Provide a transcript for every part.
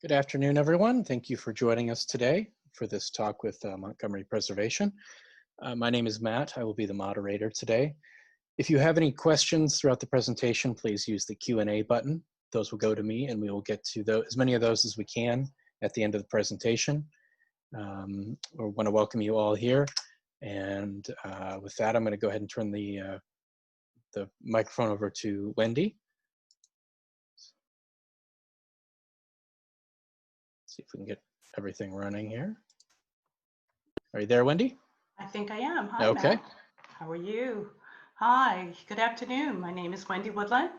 Good afternoon, everyone. Thank you for joining us today for this talk with Montgomery Preservation. My name is Matt. I will be the moderator today. If you have any questions throughout the presentation, please use the Q&A button. Those will go to me, and we will get to as many of those as we can at the end of the presentation. We want to welcome you all here. And with that, I'm going to go ahead and turn the microphone over to Wendy. See if we can get everything running here. Are you there, Wendy? I think I am. Hi, okay. Matt. How are you? Hi, good afternoon. My name is Wendy Woodland.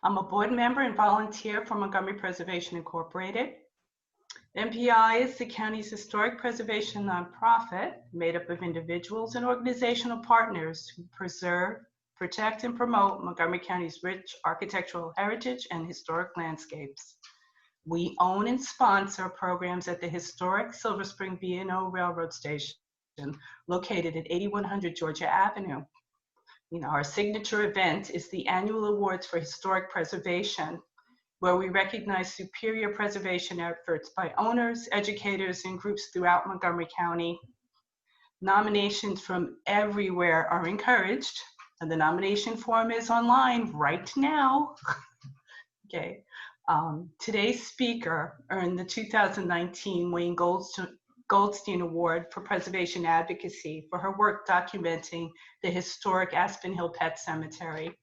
I'm a board member and volunteer for Montgomery Preservation Incorporated. MPI is the county's historic preservation nonprofit made up of individuals and organizational partners who preserve, protect, and promote Montgomery County's rich architectural heritage and historic landscapes. We own and sponsor programs at the historic Silver Spring B&O Railroad Station, located at 8100 Georgia Avenue. Our signature event is the annual awards for historic preservation, where we recognize superior preservation efforts by owners, educators, and groups throughout Montgomery County. Nominations from everywhere are encouraged, and the nomination form is online right now. Okay. Today's speaker earned the 2019 Wayne Goldstein Award for Preservation Advocacy for her work documenting the historic Aspen Hill Pet Cemetery.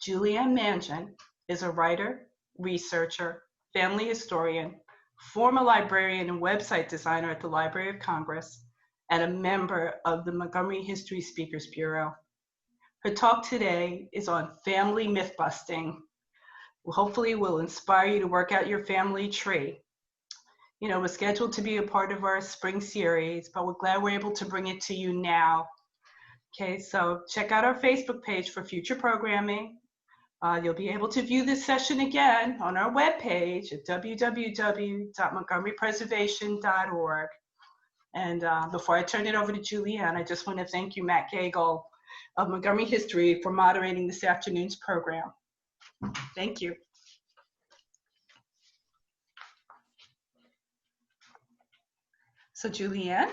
Julianne Mangin is a writer, researcher, family historian, former librarian and website designer at the Library of Congress, and a member of the Montgomery History Speakers Bureau. Her talk today is on family myth busting. Hopefully will inspire you to work out your family tree. We're scheduled to be a part of our spring series, but we're glad we're able to bring it to you now. Okay, so check out our Facebook page for future programming. You'll be able to view this session again on our webpage at www.montgomerypreservation.org. And before I turn it over to Julianne, I just want to thank you, Matt Gagel of Montgomery History, for moderating this afternoon's program. Thank you. So Julianne?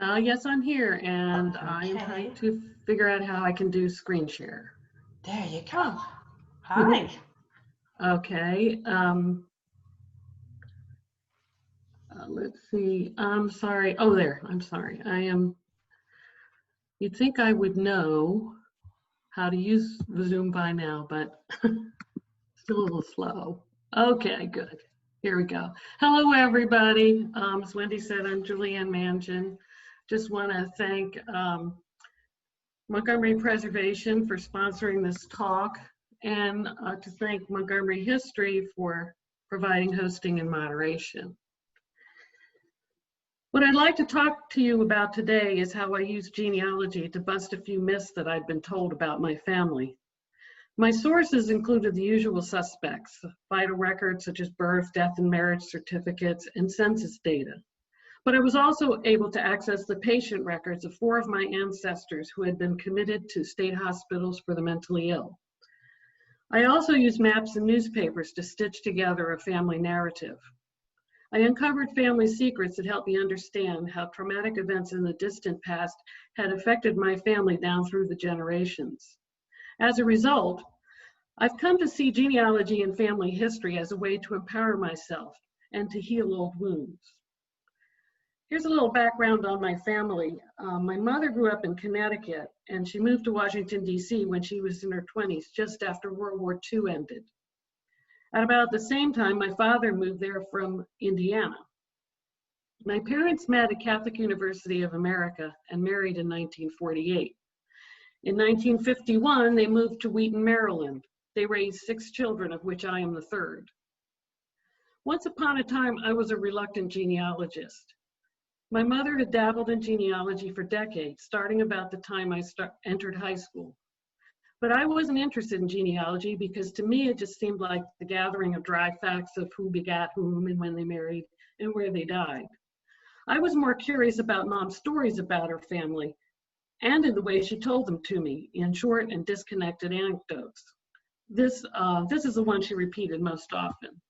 Yes, I'm here, and I am trying to figure out how I can do screen share. There you go. Hi. Okay. Let's see. I'm sorry. Oh, there. I'm sorry. You'd think I would know how to use Zoom by now, but still a little slow. Okay, good. Here we go. Hello, everybody. As Wendy said, I'm Julianne Mangin. Just want to thank Montgomery Preservation for sponsoring this talk, and to thank Montgomery History for providing hosting and moderation. What I'd like to talk to you about today is how I use genealogy to bust a few myths that I've been told about my family. My sources included the usual suspects: vital records such as birth, death, and marriage certificates, and census data. But I was also able to access the patient records of 4 of my ancestors who had been committed to state hospitals for the mentally ill. I also used maps and newspapers to stitch together a family narrative. I uncovered family secrets that helped me understand how traumatic events in the distant past had affected my family down through the generations. As a result, I've come to see genealogy and family history as a way to empower myself and to heal old wounds. Here's a little background on my family. My mother grew up in Connecticut, and she moved to Washington, D.C. when she was in her 20s, just after World War II ended. At about the same time, my father moved there from Indiana. My parents met at Catholic University of America and married in 1948. In 1951, they moved to Wheaton, Maryland. They raised 6 children, of which I am the 3rd. Once upon a time, I was a reluctant genealogist. My mother had dabbled in genealogy for decades, starting about the time I entered high school. But I wasn't interested in genealogy because to me, it just seemed like the gathering of dry facts of who begat whom and when they married and where they died. I was more curious about Mom's stories about her family and in the way she told them to me in short and disconnected anecdotes. This is the one she repeated most often.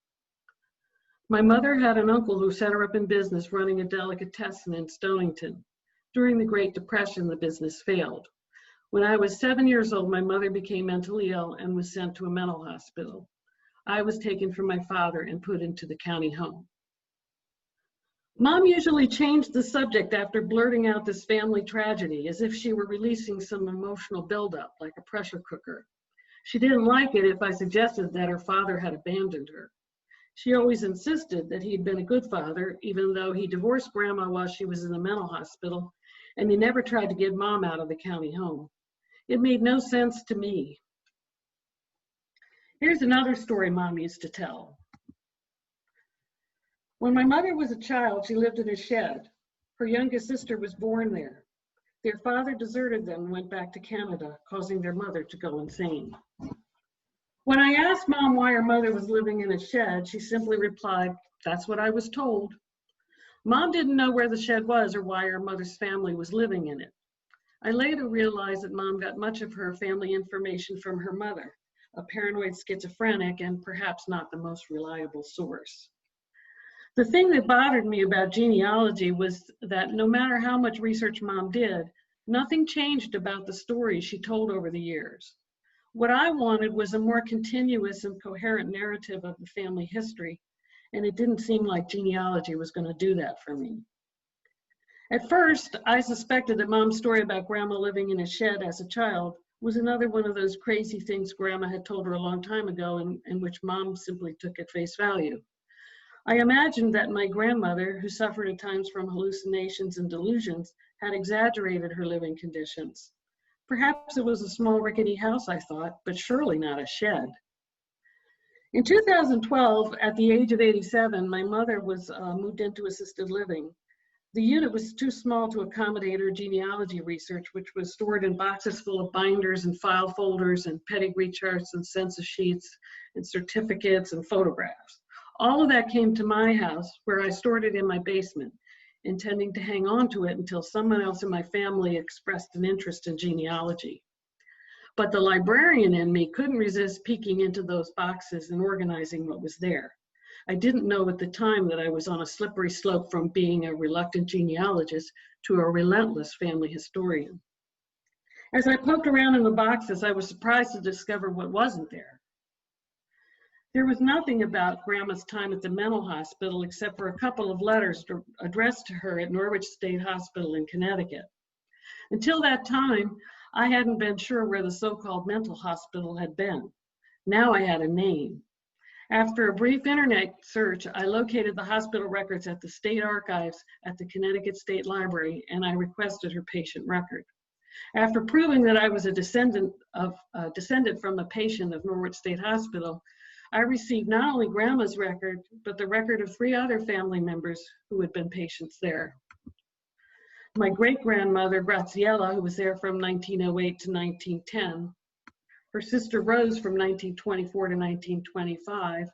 My mother had an uncle who set her up in business running a delicatessen in Stonington. During the Great Depression, the business failed. When I was 7 years old, my mother became mentally ill and was sent to a mental hospital. I was taken from my father and put into the county home. Mom usually changed the subject after blurting out this family tragedy, as if she were releasing some emotional buildup, like a pressure cooker. She didn't like it if I suggested that her father had abandoned her. She always insisted that he'd been a good father, even though he divorced Grandma while she was in the mental hospital, and he never tried to get Mom out of the county home. It made no sense to me. Here's another story Mom used to tell. When my mother was a child, she lived in a shed. Her youngest sister was born there. Their father deserted them and went back to Canada, causing their mother to go insane. When I asked Mom why her mother was living in a shed, she simply replied, "That's what I was told." Mom didn't know where the shed was or why her mother's family was living in it. I later realized that Mom got much of her family information from her mother, a paranoid schizophrenic and perhaps not the most reliable source. The thing that bothered me about genealogy was that no matter how much research Mom did, nothing changed about the stories she told over the years. What I wanted was a more continuous and coherent narrative of the family history, and it didn't seem like genealogy was going to do that for me. At first, I suspected that Mom's story about Grandma living in a shed as a child was another one of those crazy things Grandma had told her a long time ago and which Mom simply took at face value. I imagined that my grandmother, who suffered at times from hallucinations and delusions, had exaggerated her living conditions. Perhaps it was a small rickety house, I thought, but surely not a shed. In 2012, at the age of 87, my mother was moved into assisted living. The unit was too small to accommodate her genealogy research, which was stored in boxes full of binders and file folders and pedigree charts and census sheets and certificates and photographs. All of that came to my house, where I stored it in my basement, intending to hang on to it until someone else in my family expressed an interest in genealogy. But the librarian in me couldn't resist peeking into those boxes and organizing what was there. I didn't know at the time that I was on a slippery slope from being a reluctant genealogist to a relentless family historian. As I poked around in the boxes, I was surprised to discover what wasn't there. There was nothing about Grandma's time at the mental hospital except for a couple of letters addressed to her at Norwich State Hospital in Connecticut. Until that time, I hadn't been sure where the so-called mental hospital had been. Now I had a name. After a brief internet search, I located the hospital records at the state archives at the Connecticut State Library, and I requested her patient record. After proving that I was a descendant from a patient of Norwich State Hospital, I received not only Grandma's record, but the record of 3 other family members who had been patients there. My great-grandmother, Graziella, who was there from 1908 to 1910, her sister Rose from 1924 to 1925,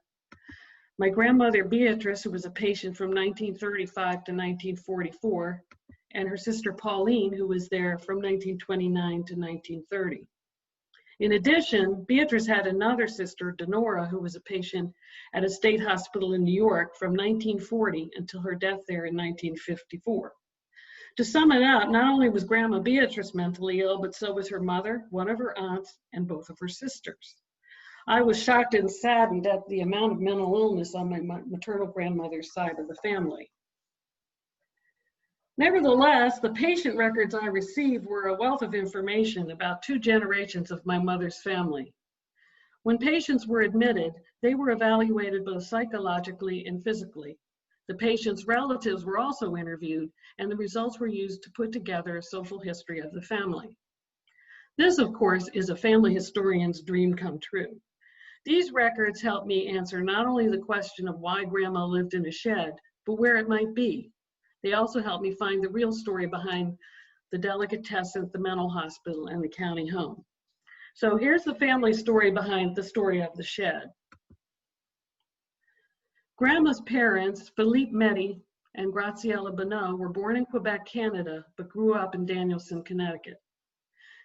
my grandmother Beatrice, who was a patient from 1935 to 1944, and her sister Pauline, who was there from 1929 to 1930. In addition, Beatrice had another sister, Denora, who was a patient at a state hospital in New York from 1940 until her death there in 1954. To sum it up, not only was Grandma Beatrice mentally ill, but so was her mother, one of her aunts, and both of her sisters. I was shocked and saddened at the amount of mental illness on my maternal grandmother's side of the family. Nevertheless, the patient records I received were a wealth of information about 2 generations of my mother's family. When patients were admitted, they were evaluated both psychologically and physically. The patient's relatives were also interviewed, and the results were used to put together a social history of the family. This, of course, is a family historian's dream come true. These records help me answer not only the question of why Grandma lived in a shed, but where it might be. They also help me find the real story behind the delicatessen at the mental hospital and the county home. So here's the family story behind the story of the shed. Grandma's parents, Philippe Medi and Graziella Bonneau, were born in Quebec, Canada, but grew up in Danielson, Connecticut.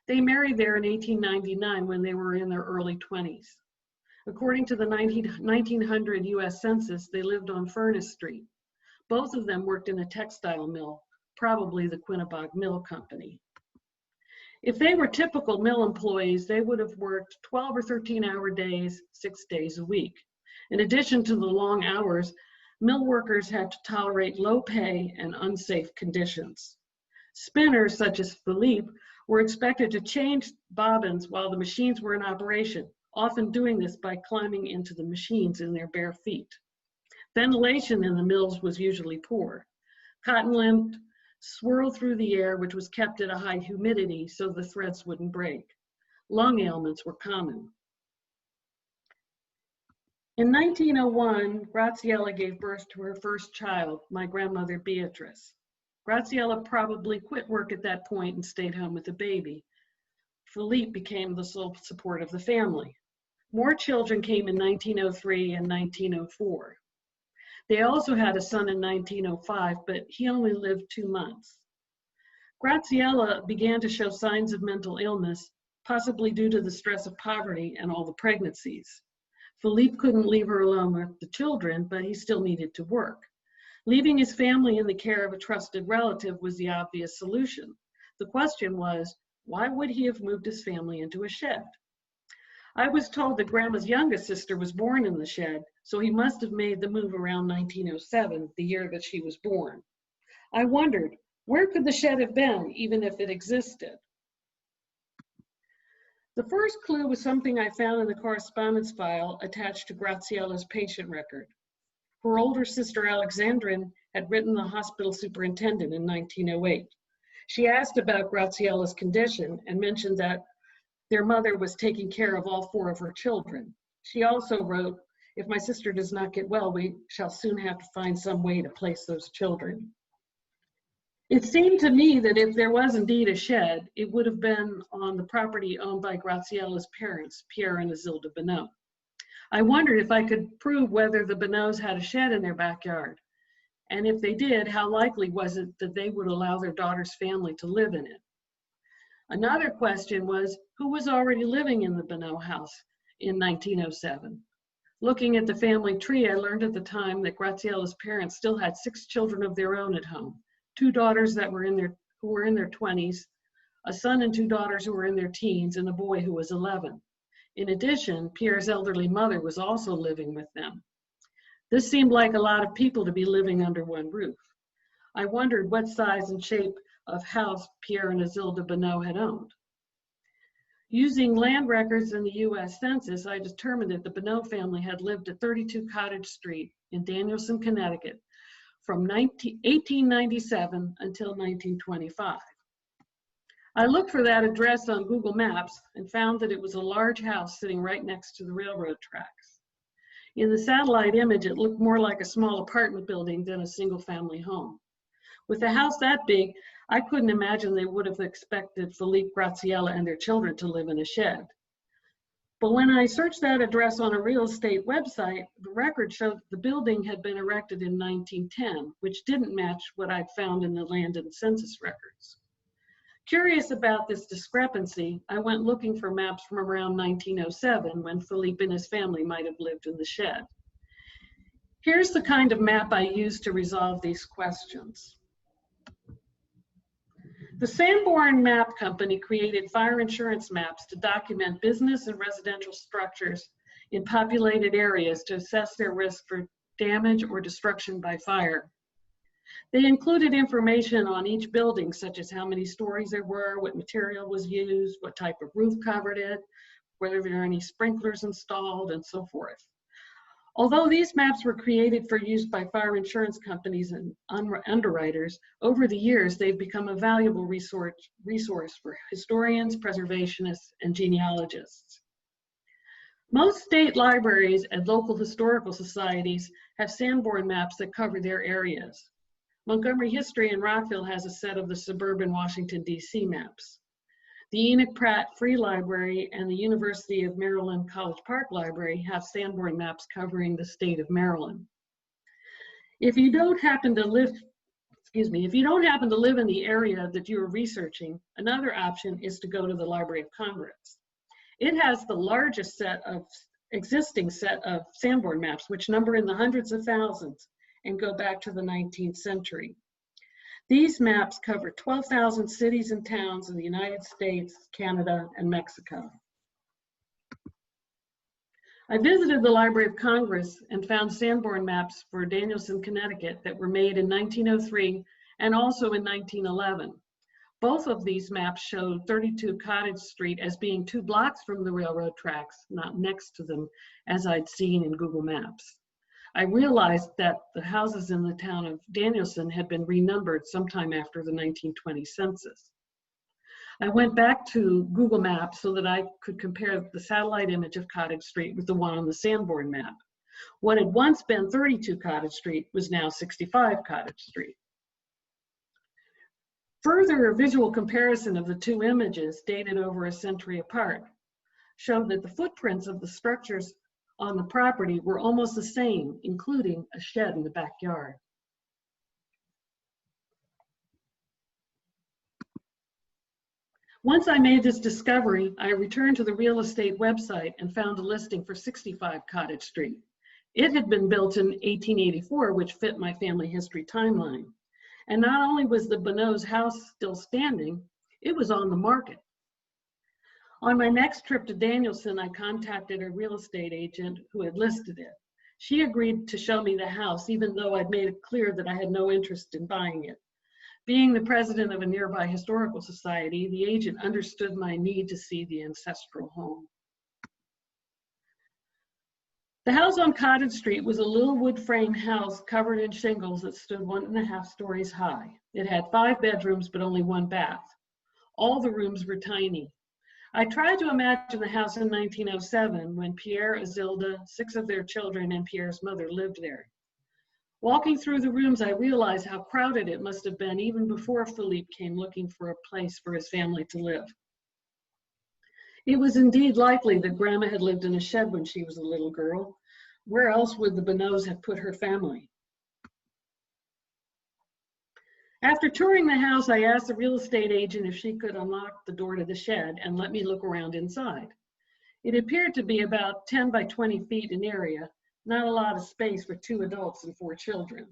They married there in 1899 when they were in their early 20s. According to the 1900 US Census, they lived on Furnace Street. Both of them worked in a textile mill, probably the Quinnebog Mill Company. If they were typical mill employees, they would have worked 12 or 13-hour days, 6 days a week. In addition to the long hours, mill workers had to tolerate low pay and unsafe conditions. Spinners, such as Philippe, were expected to change bobbins while the machines were in operation, often doing this by climbing into the machines in their bare feet. Ventilation in the mills was usually poor. Cotton lint swirled through the air, which was kept at a high humidity so the threads wouldn't break. Lung ailments were common. In 1901, Graziella gave birth to her first child, my grandmother Beatrice. Graziella probably quit work at that point and stayed home with the baby. Philippe became the sole support of the family. More children came in 1903 and 1904. They also had a son in 1905, but he only lived 2 months. Graziella began to show signs of mental illness, possibly due to the stress of poverty and all the pregnancies. Philippe couldn't leave her alone with the children, but he still needed to work. Leaving his family in the care of a trusted relative was the obvious solution. The question was, why would he have moved his family into a shed? I was told that Grandma's youngest sister was born in the shed, so he must have made the move around 1907, the year that she was born. I wondered, where could the shed have been, even if it existed? The first clue was something I found in the correspondence file attached to Graziella's patient record. Her older sister, Alexandrine, had written the hospital superintendent in 1908. She asked about Graziella's condition and mentioned that their mother was taking care of all 4 of her children. She also wrote, "If my sister does not get well, we shall soon have to find some way to place those children." It seemed to me that if there was indeed a shed, it would have been on the property owned by Graziella's parents, Pierre and Isilda Bonneau. I wondered if I could prove whether the Bonneaus had a shed in their backyard. And if they did, how likely was it that they would allow their daughter's family to live in it? Another question was, who was already living in the Bonneau house in 1907? Looking at the family tree, I learned at the time that Graziella's parents still had 6 children of their own at home. 2 daughters who were in their 20s, a son and 2 daughters who were in their teens, and a boy who was 11. In addition, Pierre's elderly mother was also living with them. This seemed like a lot of people to be living under one roof. I wondered what size and shape of house Pierre and Isilda Bonneau had owned. Using land records in the US Census, I determined that the Bonneau family had lived at 32 Cottage Street in Danielson, Connecticut from 1897 until 1925. I looked for that address on Google Maps and found that it was a large house sitting right next to the railroad tracks. In the satellite image, it looked more like a small apartment building than a single-family home. With a house that big, I couldn't imagine they would have expected Philippe, Graziella, and their children to live in a shed. But when I searched that address on a real estate website, the record showed the building had been erected in 1910, which didn't match what I'd found in the land and census records. Curious about this discrepancy, I went looking for maps from around 1907 when Philippe and his family might have lived in the shed. Here's the kind of map I used to resolve these questions. The Sanborn Map Company created fire insurance maps to document business and residential structures in populated areas to assess their risk for damage or destruction by fire. They included information on each building, such as how many stories there were, what material was used, what type of roof covered it, whether there are any sprinklers installed, and so forth. Although these maps were created for use by fire insurance companies and underwriters, over the years they've become a valuable resource for historians, preservationists, and genealogists. Most state libraries and local historical societies have Sanborn maps that cover their areas. Montgomery History in Rockville has a set of the suburban Washington, D.C. maps. The Enoch Pratt Free Library and the University of Maryland College Park Library have Sanborn maps covering the state of Maryland. If you don't happen to live in the area that you are researching, another option is to go to the Library of Congress. It has the largest set of existing set of Sanborn maps, which number in the hundreds of thousands and go back to the 19th century. These maps cover 12,000 cities and towns in the United States, Canada, and Mexico. I visited the Library of Congress and found Sanborn maps for Danielson, Connecticut that were made in 1903 and also in 1911. Both of these maps showed 32 Cottage Street as being 2 blocks from the railroad tracks, not next to them, as I'd seen in Google Maps. I realized that the houses in the town of Danielson had been renumbered sometime after the 1920 census. I went back to Google Maps so that I could compare the satellite image of Cottage Street with the one on the Sanborn map. What had once been 32 Cottage Street was now 65 Cottage Street. Further visual comparison of the 2 images, dated over a century apart, showed that the footprints of the structures on the property were almost the same, including a shed in the backyard. Once I made this discovery, I returned to the real estate website and found a listing for 65 Cottage Street. It had been built in 1884, which fit my family history timeline. And not only was the Bonneau's house still standing, it was on the market. On my next trip to Danielson, I contacted a real estate agent who had listed it. She agreed to show me the house, even though I'd made it clear that I had no interest in buying it. Being the president of a nearby historical society, the agent understood my need to see the ancestral home. The house on Cottage Street was a little wood frame house covered in shingles that stood 1.5 stories high. It had 5 bedrooms, but only 1 bath. All the rooms were tiny. I tried to imagine the house in 1907 when Pierre, Isilda, 6 of their children, and Pierre's mother lived there. Walking through the rooms, I realized how crowded it must have been even before Philippe came looking for a place for his family to live. It was indeed likely that Grandma had lived in a shed when she was a little girl. Where else would the Bonneaus have put her family? After touring the house, I asked the real estate agent if she could unlock the door to the shed and let me look around inside. It appeared to be about 10 by 20 feet in area, not a lot of space for 2 adults and 4 children.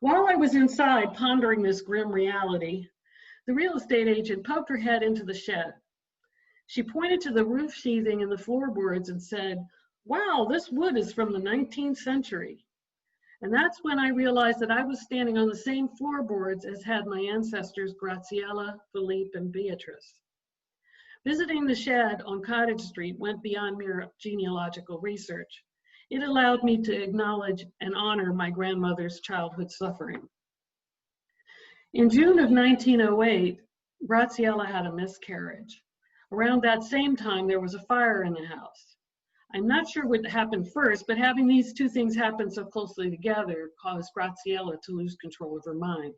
While I was inside pondering this grim reality, the real estate agent poked her head into the shed. She pointed to the roof sheathing and the floorboards and said, "Wow, this wood is from the 19th century." And that's when I realized that I was standing on the same floorboards as had my ancestors Graziella, Philippe, and Beatrice. Visiting the shed on Cottage Street went beyond mere genealogical research. It allowed me to acknowledge and honor my grandmother's childhood suffering. In June of 1908, Graziella had a miscarriage. Around that same time, there was a fire in the house. I'm not sure what happened first, but having these 2 things happen so closely together caused Graziella to lose control of her mind.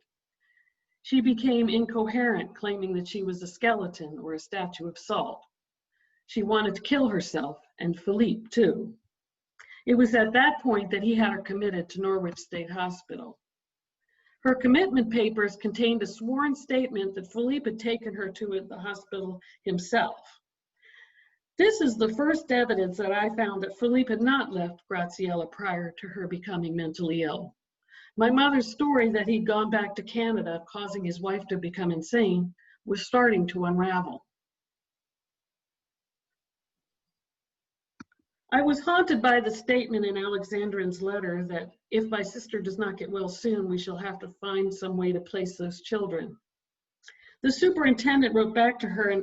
She became incoherent, claiming that she was a skeleton or a statue of salt. She wanted to kill herself, and Philippe too. It was at that point that he had her committed to Norwich State Hospital. Her commitment papers contained a sworn statement that Philippe had taken her to the hospital himself. This is the first evidence that I found that Philippe had not left Graziella prior to her becoming mentally ill. My mother's story that he'd gone back to Canada, causing his wife to become insane, was starting to unravel. I was haunted by the statement in Alexandrine's letter that if my sister does not get well soon, we shall have to find some way to place those children. The superintendent wrote back to her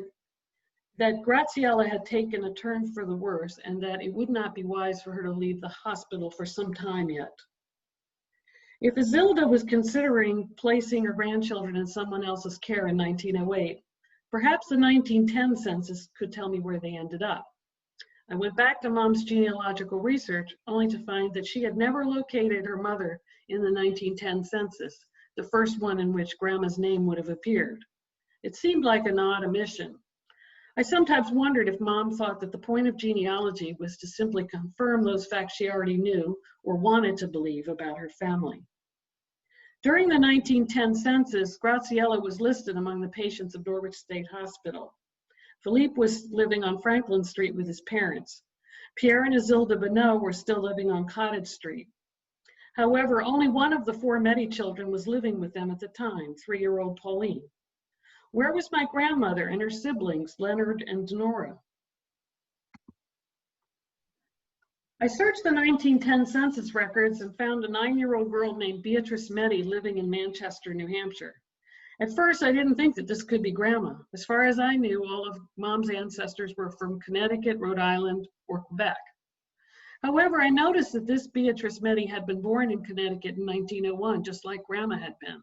that Graziella had taken a turn for the worse and that it would not be wise for her to leave the hospital for some time yet. If Isilda was considering placing her grandchildren in someone else's care in 1908, perhaps the 1910 census could tell me where they ended up. I went back to Mom's genealogical research only to find that she had never located her mother in the 1910 census, the first one in which Grandma's name would have appeared. It seemed like an odd omission. I sometimes wondered if Mom thought that the point of genealogy was to simply confirm those facts she already knew or wanted to believe about her family. During the 1910 census, Graziella was listed among the patients of Norwich State Hospital. Philippe was living on Franklin Street with his parents. Pierre and Isilda Bonneau were still living on Cottage Street. However, only one of the 4 Medi children was living with them at the time, 3-year-old Pauline. Where was my grandmother and her siblings, Leonard and Denora? I searched the 1910 census records and found a 9-year-old girl named Beatrice Medi living in Manchester, New Hampshire. At first, I didn't think that this could be Grandma. As far as I knew, all of Mom's ancestors were from Connecticut, Rhode Island, or Quebec. However, I noticed that this Beatrice Medi had been born in Connecticut in 1901, just like Grandma had been.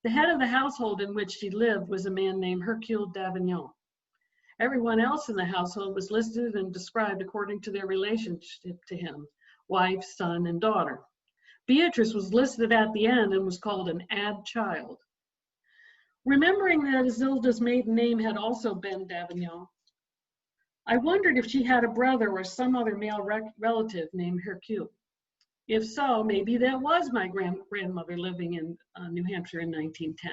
The head of the household in which she lived was a man named Hercule d'Avignon. Everyone else in the household was listed and described according to their relationship to him, wife, son, and daughter. Beatrice was listed at the end and was called an ad child. Remembering that Isilda's maiden name had also been d'Avignon, I wondered if she had a brother or some other male relative named Hercule. If so, maybe that was my grandmother living in New Hampshire in 1910.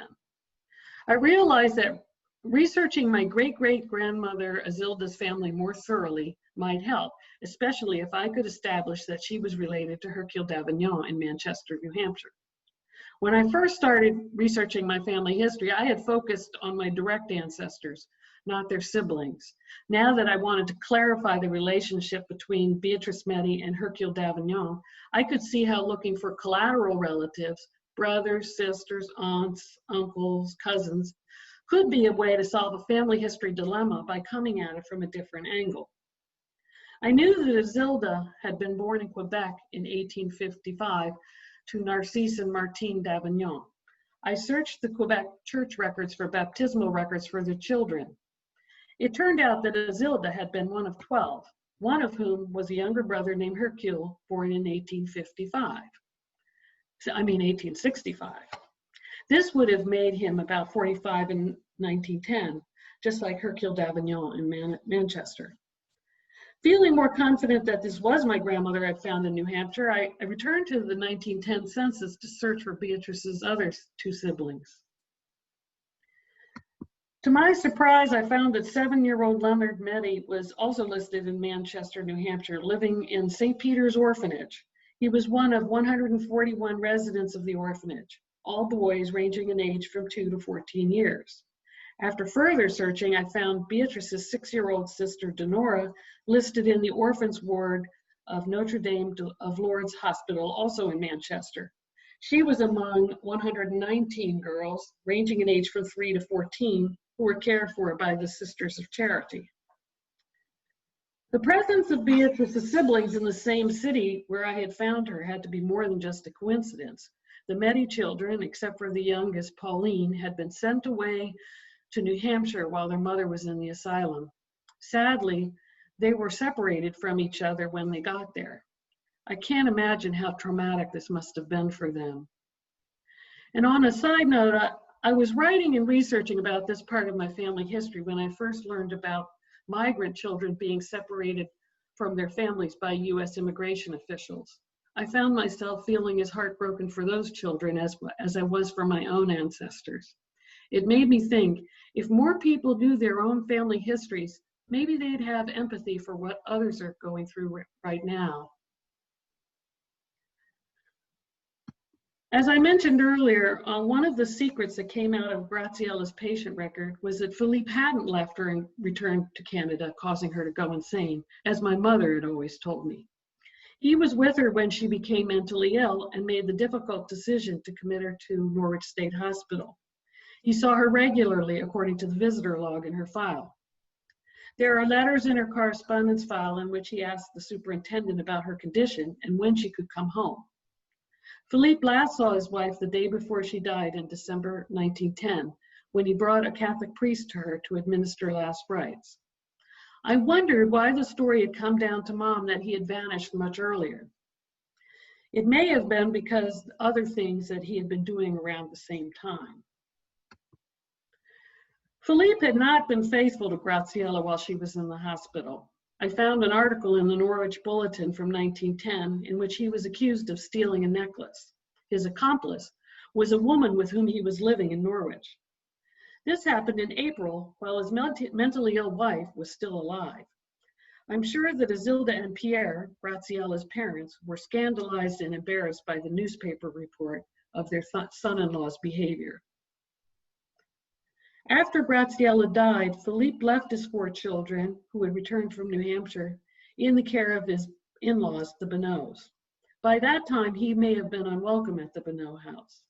I realized that researching my great-great-grandmother Isilda's family more thoroughly might help, especially if I could establish that she was related to Hercule d'Avignon in Manchester, New Hampshire. When I first started researching my family history, I had focused on my direct ancestors, not their siblings. Now that I wanted to clarify the relationship between Beatrice Medi and Hercule d'Avignon, I could see how looking for collateral relatives, brothers, sisters, aunts, uncles, cousins, could be a way to solve a family history dilemma by coming at it from a different angle. I knew that Isilda had been born in Quebec in 1855 to Narcisse and Martine d'Avignon. I searched the Quebec church records for baptismal records for their children. It turned out that Isilda had been one of 12, one of whom was a younger brother named Hercule, born in 1865. This would have made him about 45 in 1910, just like Hercule d'Avignon in Manchester. Feeling more confident that this was my grandmother I'd found in New Hampshire, I returned to the 1910 census to search for Beatrice's other 2 siblings. To my surprise, I found that 7-year-old Leonard Medi was also listed in Manchester, New Hampshire, living in St. Peter's Orphanage. He was one of 141 residents of the orphanage, all boys ranging in age from 2 to 14 years. After further searching, I found Beatrice's 6-year-old sister, Denora, listed in the orphans ward of Notre Dame of Lourdes Hospital, also in Manchester. She was among 119 girls, ranging in age from 3 to 14, who were cared for by the Sisters of Charity. The presence of Beatrice's siblings in the same city where I had found her had to be more than just a coincidence. The Medi children, except for the youngest, Pauline, had been sent away to New Hampshire while their mother was in the asylum. Sadly, they were separated from each other when they got there. I can't imagine how traumatic this must have been for them. And on a side note, I was writing and researching about this part of my family history when I first learned about migrant children being separated from their families by U.S. immigration officials. I found myself feeling as heartbroken for those children as I was for my own ancestors. It made me think, if more people knew their own family histories, maybe they'd have empathy for what others are going through right now. As I mentioned earlier, one of the secrets that came out of Graziella's patient record was that Philippe hadn't left her and returned to Canada, causing her to go insane, as my mother had always told me. He was with her when she became mentally ill and made the difficult decision to commit her to Norwich State Hospital. He saw her regularly, according to the visitor log in her file. There are letters in her correspondence file in which he asked the superintendent about her condition and when she could come home. Philippe last saw his wife the day before she died in December 1910, when he brought a Catholic priest to her to administer last rites. I wondered why the story had come down to Mom that he had vanished much earlier. It may have been because other things that he had been doing around the same time. Philippe had not been faithful to Graziella while she was in the hospital. I found an article in the Norwich Bulletin from 1910 in which he was accused of stealing a necklace. His accomplice was a woman with whom he was living in Norwich. This happened in April while his mentally ill wife was still alive. I'm sure that Isilda and Pierre, Graziella's parents, were scandalized and embarrassed by the newspaper report of their son-in-law's behavior. After Graziella died, Philippe left his 4 children, who had returned from New Hampshire, in the care of his in-laws, the Bonneaus. By that time, he may have been unwelcome at the Bonneau house.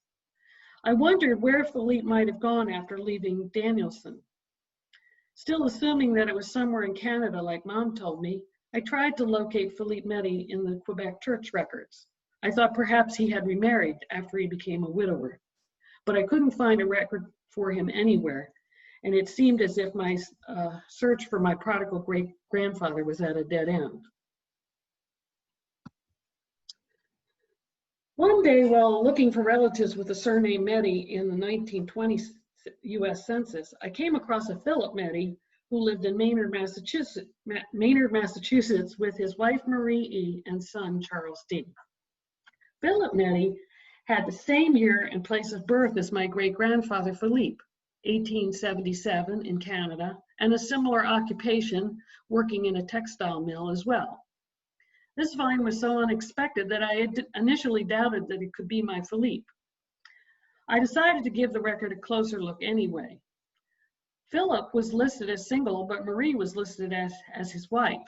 I wondered where Philippe might have gone after leaving Danielson. Still assuming that it was somewhere in Canada, like Mom told me, I tried to locate Philippe Medi in the Quebec church records. I thought perhaps he had remarried after he became a widower, but I couldn't find a record for him anywhere, and it seemed as if my search for my prodigal great-grandfather was at a dead end. One day, while looking for relatives with the surname Medi in the 1920 U.S. Census, I came across a Philip Medi who lived in Maynard, Massachusetts with his wife Marie E. and son Charles D. Philip Medi had the same year and place of birth as my great-grandfather Philippe, 1877 in Canada, and a similar occupation, working in a textile mill as well. This find was so unexpected that I had initially doubted that it could be my Philippe. I decided to give the record a closer look anyway. Philip was listed as single, but Marie was listed as his wife.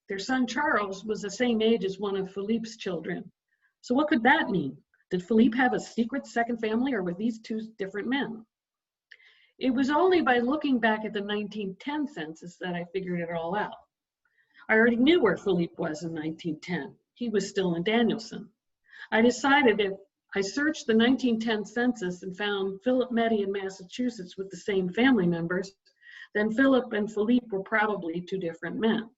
Their son Charles was the same age as one of Philippe's children. So what could that mean? Did Philippe have a secret second family, or were these 2 different men? It was only by looking back at the 1910 census that I figured it all out. I already knew where Philippe was in 1910. He was still in Danielson. I decided if I searched the 1910 census and found Philip Medi in Massachusetts with the same family members, then Philip and Philippe were probably 2 different men.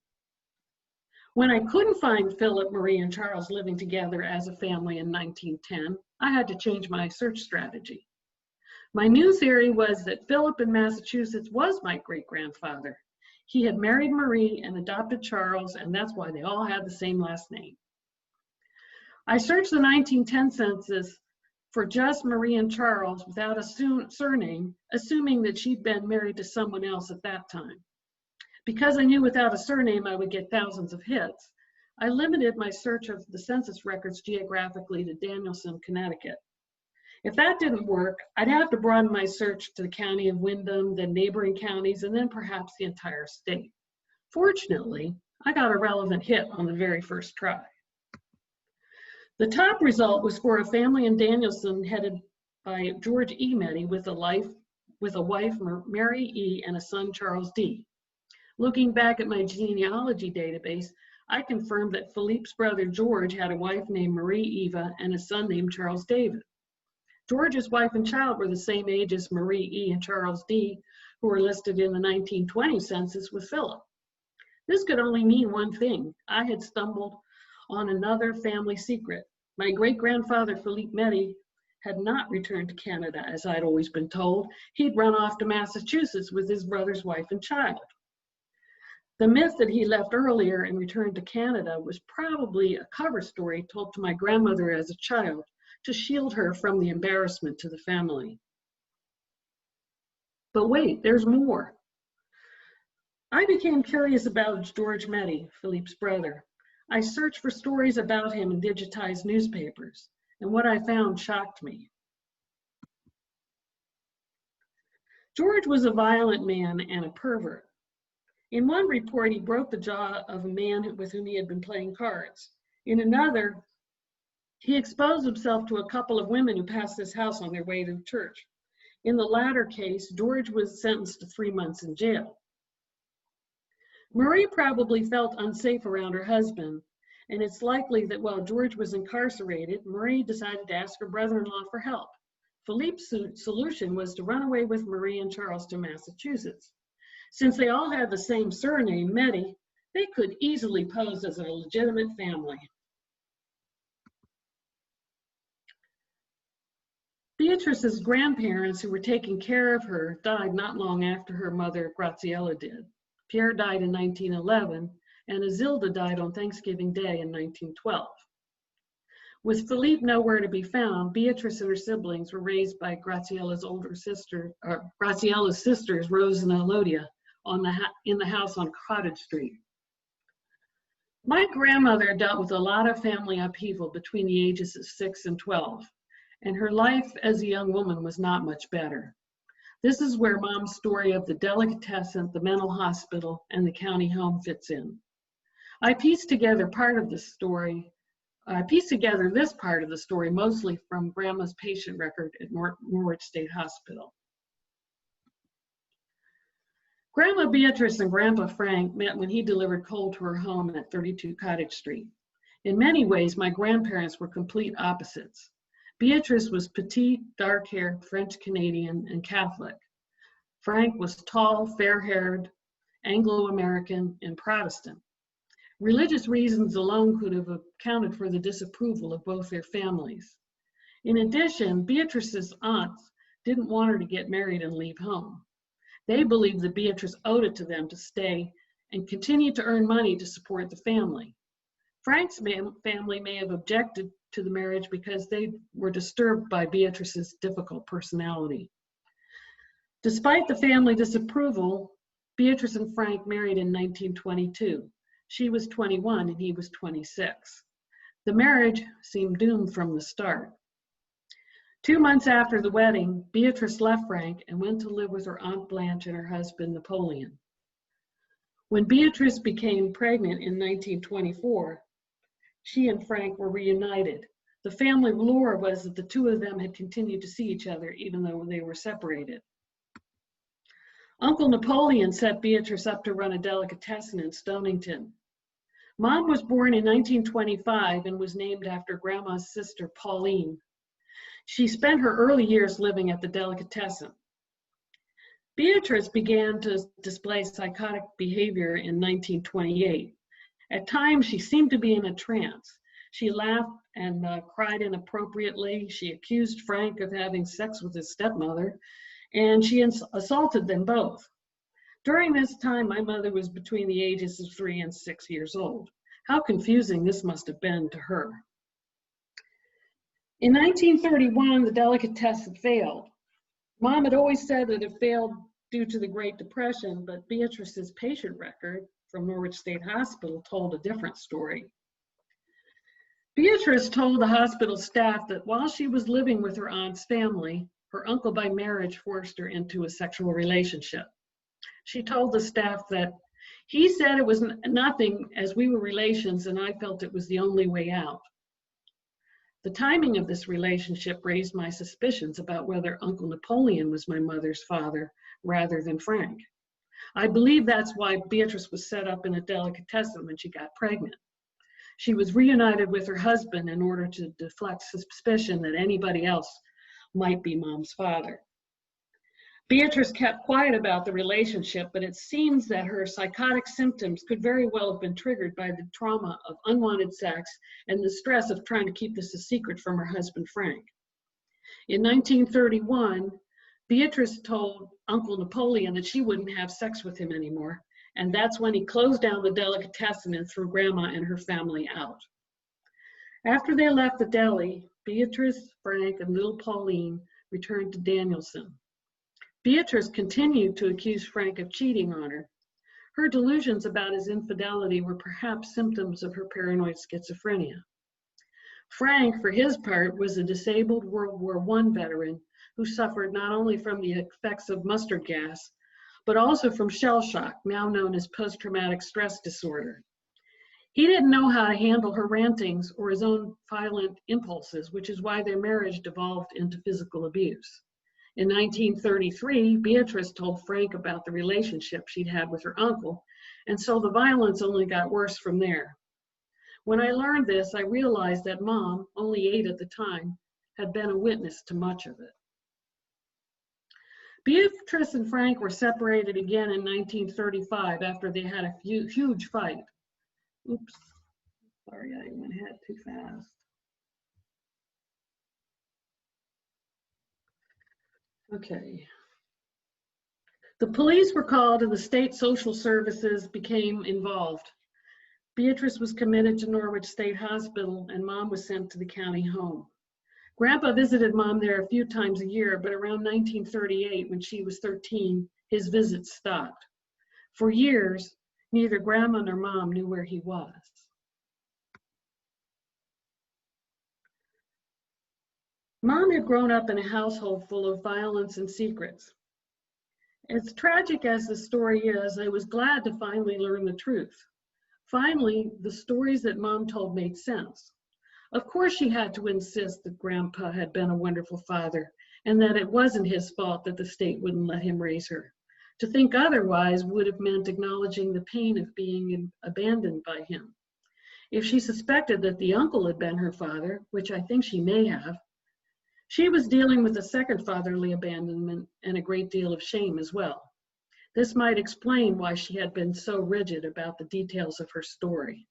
When I couldn't find Philip, Marie, and Charles living together as a family in 1910, I had to change my search strategy. My new theory was that Philip in Massachusetts was my great-grandfather. He had married Marie and adopted Charles, and that's why they all had the same last name. I searched the 1910 census for just Marie and Charles without a surname, assuming that she'd been married to someone else at that time. Because I knew without a surname I would get thousands of hits, I limited my search of the census records geographically to Danielson, Connecticut. If that didn't work, I'd have to broaden my search to the county of Windham, then neighboring counties, and then perhaps the entire state. Fortunately, I got a relevant hit on the very first try. The top result was for a family in Danielson headed by George E. Medi with a wife, Mary E., and a son, Charles D. Looking back at my genealogy database, I confirmed that Philippe's brother George had a wife named Marie Eva and a son named Charles David. George's wife and child were the same age as Marie E. and Charles D., who were listed in the 1920 census with Philip. This could only mean one thing. I had stumbled on another family secret. My great-grandfather Philippe Medi had not returned to Canada, as I'd always been told. He'd run off to Massachusetts with his brother's wife and child. The myth that he left earlier and returned to Canada was probably a cover story told to my grandmother as a child to shield her from the embarrassment to the family. But wait, there's more. I became curious about George Medi, Philippe's brother. I searched for stories about him in digitized newspapers, and what I found shocked me. George was a violent man and a pervert. In one report, he broke the jaw of a man with whom he had been playing cards. In another, he exposed himself to a couple of women who passed his house on their way to church. In the latter case, George was sentenced to 3 months in jail. Marie probably felt unsafe around her husband, and it's likely that while George was incarcerated, Marie decided to ask her brother-in-law for help. Philippe's solution was to run away with Marie and Charles to Massachusetts. Since they all had the same surname, Medi, they could easily pose as a legitimate family. Beatrice's grandparents, who were taking care of her, died not long after her mother, Graziella, did. Pierre died in 1911, and Isilda died on Thanksgiving Day in 1912. With Philippe nowhere to be found, Beatrice and her siblings were raised by Graziella's sisters, Rose and Elodia, in the house on Cottage Street. My grandmother dealt with a lot of family upheaval between the ages of 6 and 12, and her life as a young woman was not much better. This is where Mom's story of the delicatessen, the mental hospital, and the county home fits in. I pieced together this part of the story mostly from Grandma's patient record at Norwich State Hospital. Grandma Beatrice and Grandpa Frank met when he delivered coal to her home at 32 Cottage Street. In many ways, my grandparents were complete opposites. Beatrice was petite, dark-haired, French-Canadian, and Catholic. Frank was tall, fair-haired, Anglo-American, and Protestant. Religious reasons alone could have accounted for the disapproval of both their families. In addition, Beatrice's aunts didn't want her to get married and leave home. They believed that Beatrice owed it to them to stay and continue to earn money to support the family. Frank's family may have objected to the marriage because they were disturbed by Beatrice's difficult personality. Despite the family disapproval, Beatrice and Frank married in 1922. She was 21 and he was 26. The marriage seemed doomed from the start. 2 months after the wedding, Beatrice left Frank and went to live with her Aunt Blanche and her husband Napoleon. When Beatrice became pregnant in 1924, she and Frank were reunited. The family lore was that the two of them had continued to see each other even though they were separated. Uncle Napoleon set Beatrice up to run a delicatessen in Stonington. Mom was born in 1925 and was named after Grandma's sister, Pauline. She spent her early years living at the delicatessen. Beatrice began to display psychotic behavior in 1928. At times, she seemed to be in a trance. She laughed and cried inappropriately. She accused Frank of having sex with his stepmother, and she assaulted them both. During this time, my mother was between the ages of 3 and 6 years old. How confusing this must have been to her. In 1931, the delicatessen failed. Mom had always said that it failed due to the Great Depression, but Beatrice's patient record from Norwich State Hospital told a different story. Beatrice told the hospital staff that while she was living with her aunt's family, her uncle by marriage forced her into a sexual relationship. She told the staff that he said it was nothing as we were relations and I felt it was the only way out. The timing of this relationship raised my suspicions about whether Uncle Napoleon was my mother's father rather than Frank. I believe that's why Beatrice was set up in a delicatessen when she got pregnant. She was reunited with her husband in order to deflect suspicion that anybody else might be Mom's father. Beatrice kept quiet about the relationship, but it seems that her psychotic symptoms could very well have been triggered by the trauma of unwanted sex and the stress of trying to keep this a secret from her husband, Frank. In 1931, Beatrice told Uncle Napoleon that she wouldn't have sex with him anymore, and that's when he closed down the delicatessen and threw Grandma and her family out. After they left the deli, Beatrice, Frank, and little Pauline returned to Danielson. Beatrice continued to accuse Frank of cheating on her. Her delusions about his infidelity were perhaps symptoms of her paranoid schizophrenia. Frank, for his part, was a disabled World War I veteran who suffered not only from the effects of mustard gas, but also from shell shock, now known as post-traumatic stress disorder. He didn't know how to handle her rantings or his own violent impulses, which is why their marriage devolved into physical abuse. In 1933, Beatrice told Frank about the relationship she'd had with her uncle, and so the violence only got worse from there. When I learned this, I realized that Mom, only 8 at the time, had been a witness to much of it. Beatrice and Frank were separated again in 1935 after they had a huge fight. Oops, sorry, I went ahead too fast. Okay. The police were called and the state social services became involved. Beatrice was committed to Norwich State Hospital, and Mom was sent to the county home. Grandpa visited Mom there a few times a year, but around 1938, when she was 13, his visits stopped. For years, neither Grandma nor Mom knew where he was. Mom had grown up in a household full of violence and secrets. As tragic as the story is, I was glad to finally learn the truth. Finally, the stories that Mom told made sense. Of course, she had to insist that Grandpa had been a wonderful father and that it wasn't his fault that the state wouldn't let him raise her. To think otherwise would have meant acknowledging the pain of being abandoned by him. If she suspected that the uncle had been her father, which I think she may have, she was dealing with a second fatherly abandonment and a great deal of shame as well. This might explain why she had been so rigid about the details of her story.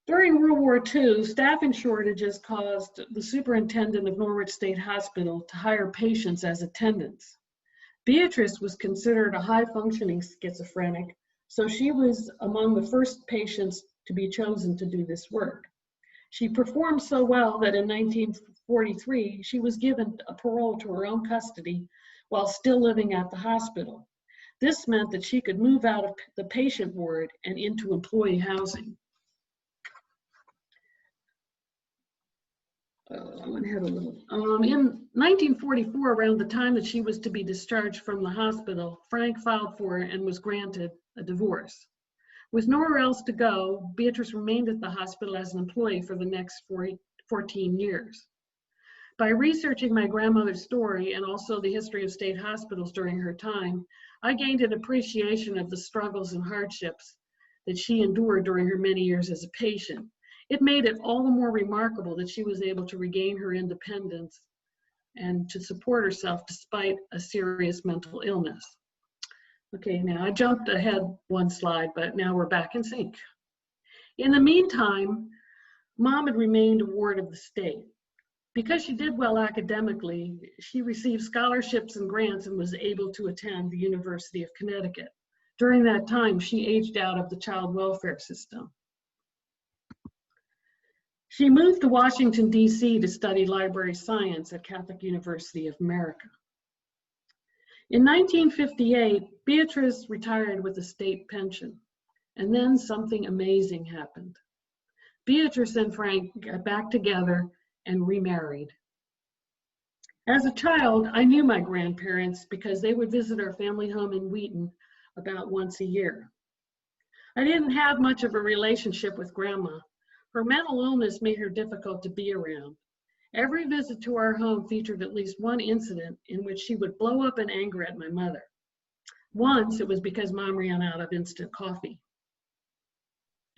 During World War II, staffing shortages caused the superintendent of Norwich State Hospital to hire patients as attendants. Beatrice was considered a high-functioning schizophrenic, so she was among the first patients to be chosen to do this work. She performed so well that in 1943, she was given a parole to her own custody while still living at the hospital. This meant that she could move out of the patient ward and into employee housing. I went ahead a little. In 1944, around the time that she was to be discharged from the hospital, Frank filed for and was granted a divorce. With nowhere else to go, Beatrice remained at the hospital as an employee for the next 14 years. By researching my grandmother's story and also the history of state hospitals during her time, I gained an appreciation of the struggles and hardships that she endured during her many years as a patient. It made it all the more remarkable that she was able to regain her independence and to support herself despite a serious mental illness. Okay, now I jumped ahead one slide, but now we're back in sync. In the meantime, Mom had remained a ward of the state. Because she did well academically, she received scholarships and grants and was able to attend the University of Connecticut. During that time, she aged out of the child welfare system. She moved to Washington, D.C. to study library science at Catholic University of America. In 1958, Beatrice retired with a state pension, and then something amazing happened. Beatrice and Frank got back together and remarried. As a child, I knew my grandparents because they would visit our family home in Wheaton about once a year. I didn't have much of a relationship with Grandma. Her mental illness made her difficult to be around. Every visit to our home featured at least one incident in which she would blow up in anger at my mother. Once, it was because Mom ran out of instant coffee.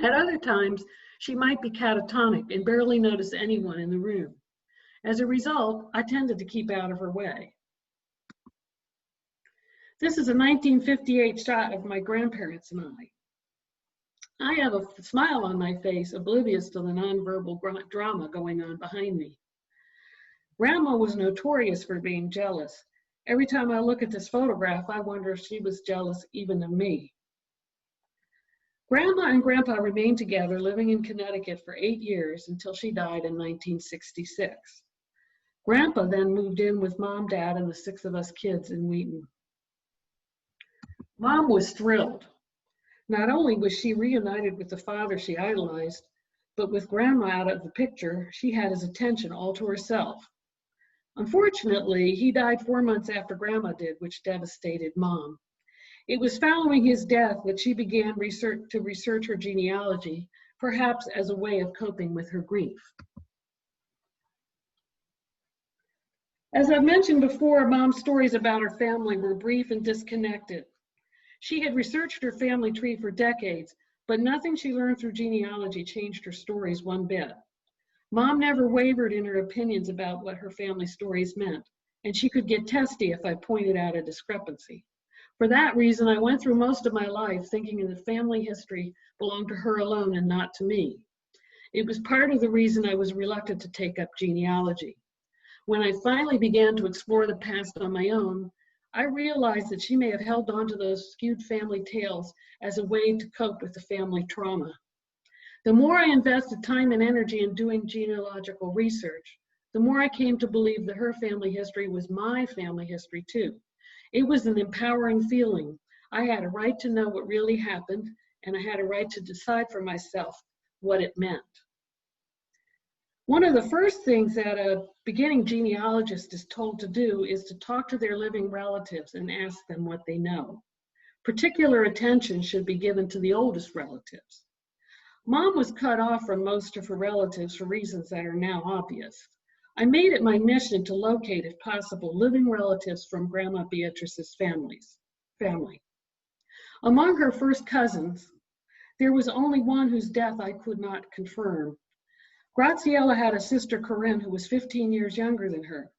At other times, she might be catatonic and barely notice anyone in the room. As a result, I tended to keep out of her way. This is a 1958 shot of my grandparents and I. I have a smile on my face, oblivious to the nonverbal drama going on behind me. Grandma was notorious for being jealous. Every time I look at this photograph, I wonder if she was jealous even of me. Grandma and Grandpa remained together, living in Connecticut for 8 years until she died in 1966. Grandpa then moved in with Mom, Dad, and the 6 of us kids in Wheaton. Mom was thrilled. Not only was she reunited with the father she idolized, but with Grandma out of the picture, she had his attention all to herself. Unfortunately, he died 4 months after Grandma did, which devastated Mom. It was following his death that she began to research her genealogy, perhaps as a way of coping with her grief. As I've mentioned before, Mom's stories about her family were brief and disconnected. She had researched her family tree for decades, but nothing she learned through genealogy changed her stories one bit. Mom never wavered in her opinions about what her family stories meant, and she could get testy if I pointed out a discrepancy. For that reason, I went through most of my life thinking that family history belonged to her alone and not to me. It was part of the reason I was reluctant to take up genealogy. When I finally began to explore the past on my own, I realized that she may have held on to those skewed family tales as a way to cope with the family trauma. The more I invested time and energy in doing genealogical research, the more I came to believe that her family history was my family history too. It was an empowering feeling. I had a right to know what really happened, and I had a right to decide for myself what it meant. One of the first things that a beginning genealogist is told to do is to talk to their living relatives and ask them what they know. Particular attention should be given to the oldest relatives. Mom was cut off from most of her relatives for reasons that are now obvious. I made it my mission to locate, if possible, living relatives from Grandma Beatrice's family. Among her first cousins, there was only one whose death I could not confirm. Graziella had a sister, Corinne, who was 15 years younger than her.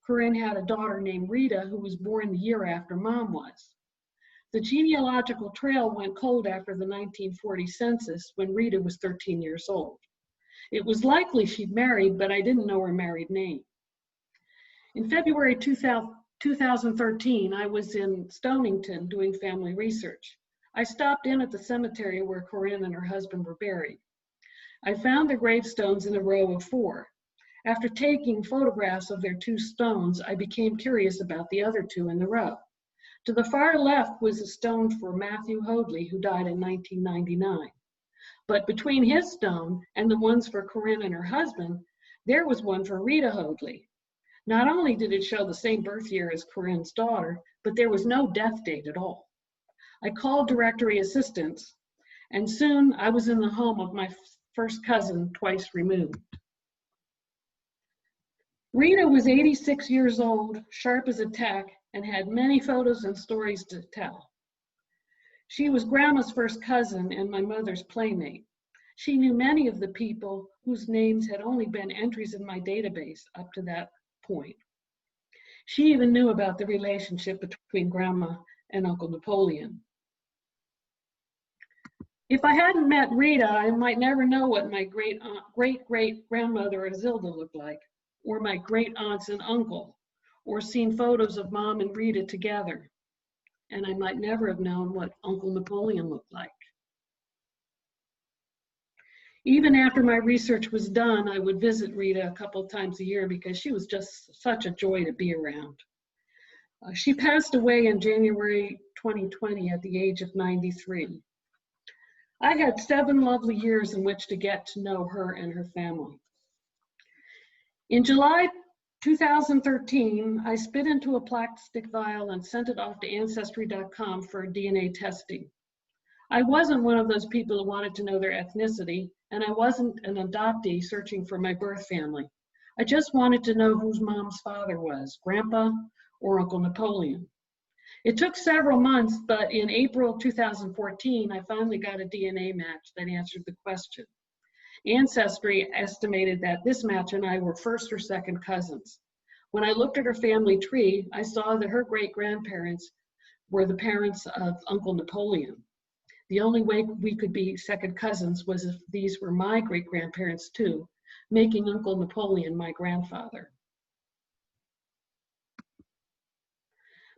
Corinne had a daughter named Rita, who was born the year after Mom was. The genealogical trail went cold after the 1940 census when Rita was 13 years old. It was likely she'd married, but I didn't know her married name. In February 2013, I was in Stonington doing family research. I stopped in at the cemetery where Corinne and her husband were buried. I found the gravestones in a row of 4. After taking photographs of their 2 stones, I became curious about the other 2 in the row. To the far left was a stone for Matthew Hoadley, who died in 1999. But between his stone and the ones for Corinne and her husband, there was one for Rita Hoadley. Not only did it show the same birth year as Corinne's daughter, but there was no death date at all. I called directory assistance, and soon I was in the home of my first cousin twice removed. Rita was 86 years old, sharp as a tack, and had many photos and stories to tell. She was Grandma's first cousin and my mother's playmate. She knew many of the people whose names had only been entries in my database up to that point. She even knew about the relationship between Grandma and Uncle Napoleon. If I hadn't met Rita, I might never know what my great-great-grandmother Isilda looked like, or my great-aunts and uncle, or seen photos of Mom and Rita together. And I might never have known what Uncle Napoleon looked like. Even after my research was done, I would visit Rita a couple of times a year because she was just such a joy to be around. She passed away in January 2020 at the age of 93. I had 7 lovely years in which to get to know her and her family. In July 2013, I spit into a plastic vial and sent it off to Ancestry.com for DNA testing. I wasn't one of those people who wanted to know their ethnicity, and I wasn't an adoptee searching for my birth family. I just wanted to know whose Mom's father was, Grandpa or Uncle Napoleon. It took several months, but in April 2014, I finally got a DNA match that answered the question. Ancestry estimated that this match and I were first or second cousins. When I looked at her family tree, I saw that her great-grandparents were the parents of Uncle Napoleon. The only way we could be second cousins was if these were my great-grandparents too, making Uncle Napoleon my grandfather.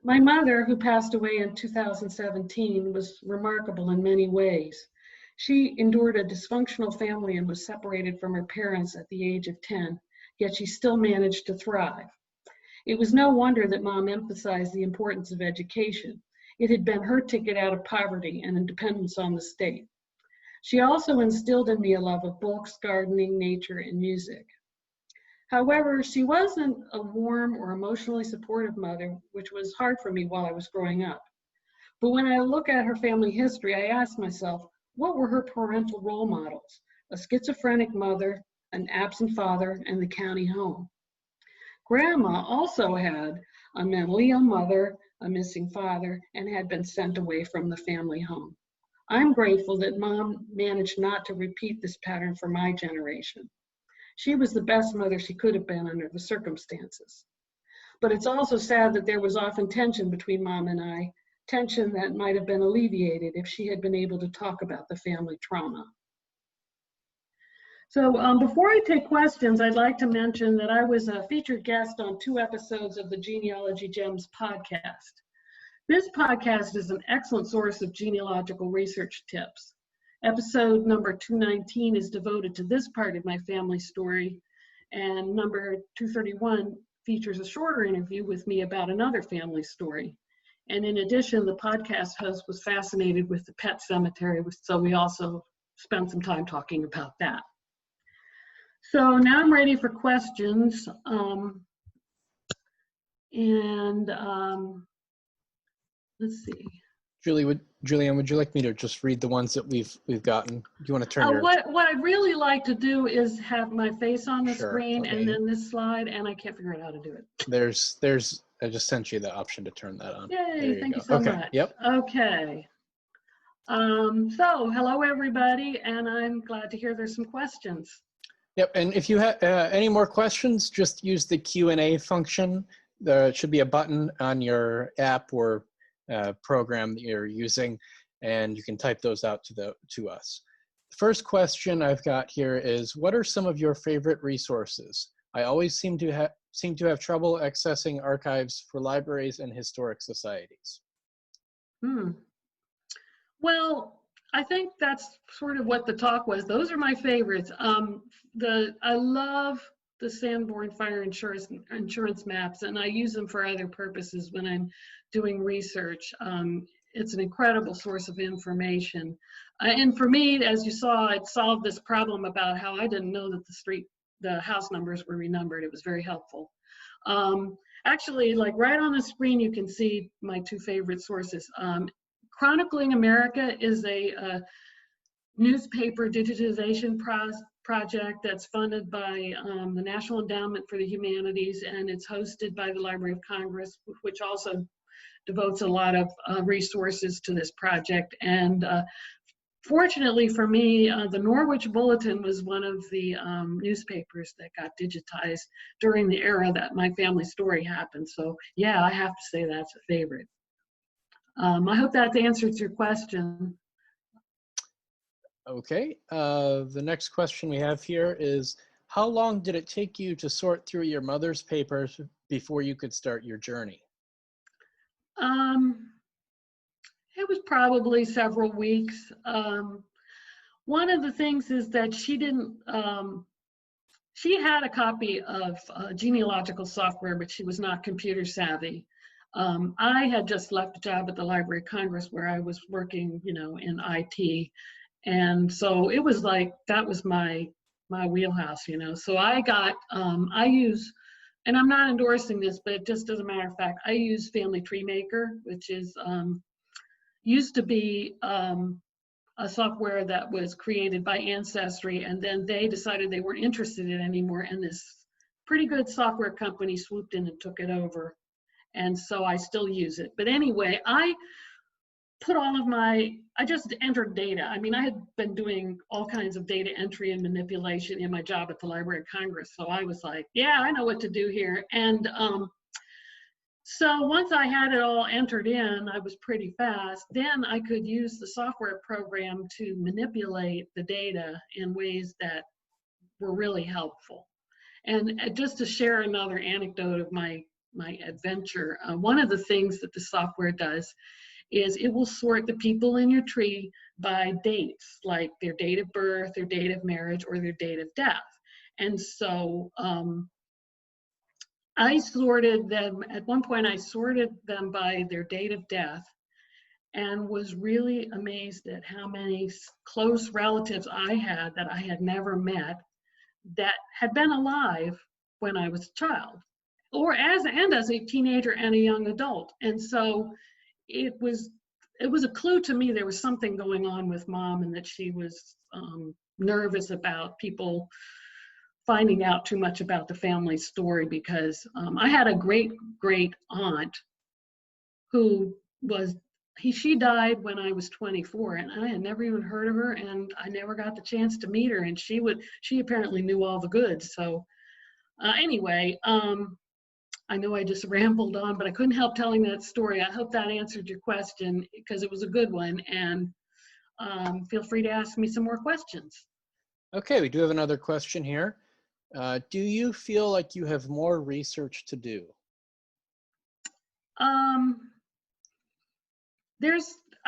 My mother, who passed away in 2017, was remarkable in many ways. She endured a dysfunctional family and was separated from her parents at the age of 10, yet she still managed to thrive. It was no wonder that Mom emphasized the importance of education. It had been her ticket out of poverty and independence on the state. She also instilled in me a love of books, gardening, nature, and music. However, she wasn't a warm or emotionally supportive mother, which was hard for me while I was growing up. But when I look at her family history, I ask myself, what were her parental role models? A schizophrenic mother, an absent father, and the county home. Grandma also had a mentally ill mother, a missing father, and had been sent away from the family home. I'm grateful that Mom managed not to repeat this pattern for my generation. She was the best mother she could have been under the circumstances. But it's also sad that there was often tension between Mom and I, tension that might have been alleviated if she had been able to talk about the family trauma. So before I take questions, I'd like to mention that I was a featured guest on 2 episodes of the Genealogy Gems podcast. This podcast is an excellent source of genealogical research tips. Episode number 219 is devoted to this part of my family story, and number 231 features a shorter interview with me about another family story. And in addition, the podcast host was fascinated with the pet cemetery, so we also spent some time talking about that. So now I'm ready for questions. Let's see. Julianne, would you like me to just read the ones that we've gotten? Do you want to turn your... What I'd really like to do is have my face on the Sure, screen okay. And then this slide, and I can't figure out how to do it. I just sent you the option to turn that on. Yay, thank you so Okay, much. yep. Okay. So hello everybody, and I'm glad to hear there's some questions. Yep, and if you have any more questions, just use the Q&A function. There should be a button on your app or program that you're using, and you can type those out to us. The first question I've got here is, what are some of your favorite resources? I always seem to have trouble accessing archives for libraries and historic societies. Well, I think that's sort of what the talk was. Those are my favorites. I love the Sanborn fire insurance maps, and I use them for other purposes when I'm doing research. It's an incredible source of information. And for me, as you saw, it solved this problem about how I didn't know that the house numbers were renumbered. It was very helpful. Actually, like right on the screen, you can see my 2 favorite sources. Chronicling America is a newspaper digitization project that's funded by the National Endowment for the Humanities, and it's hosted by the Library of Congress, which also devotes a lot of resources to this project. And fortunately for me, the Norwich Bulletin was one of the newspapers that got digitized during the era that my family story happened. So yeah, I have to say that's a favorite. I hope that answers your question. Okay, the next question we have here is, how long did it take you to sort through your mother's papers before you could start your journey? It was probably several weeks. One of the things is that she had a copy of genealogical software, but she was not computer savvy. I had just left a job at the Library of Congress where I was working, in IT. And so it was like, that was my wheelhouse, So I use, and I'm not endorsing this, but just as a matter of fact, I use Family Tree Maker, which is, used to be a software that was created by Ancestry, and then they decided they weren't interested in it anymore, and this pretty good software company swooped in and took it over. And so I still use it. But anyway, I just entered data. I mean, I had been doing all kinds of data entry and manipulation in my job at the Library of Congress. So I was like, yeah, I know what to do here. And so once I had it all entered in, I was pretty fast. Then I could use the software program to manipulate the data in ways that were really helpful. And just to share another anecdote of my adventure, one of the things that the software does is it will sort the people in your tree by dates, like their date of birth, their date of marriage, or their date of death. And so I sorted them, at one point I sorted them by their date of death, and was really amazed at how many close relatives I had that I had never met that had been alive when I was a child, or as a teenager and a young adult. And so it was a clue to me there was something going on with Mom, and that she was nervous about people finding out too much about the family story, because I had a great aunt who she died when I was 24, and I had never even heard of her, and I never got the chance to meet her, and she apparently knew all the goods. So anyway, I know I just rambled on, but I couldn't help telling that story. I hope that answered your question, because it was a good one, and feel free to ask me some more questions. Okay, we do have another question here. Do you feel like you have more research to do?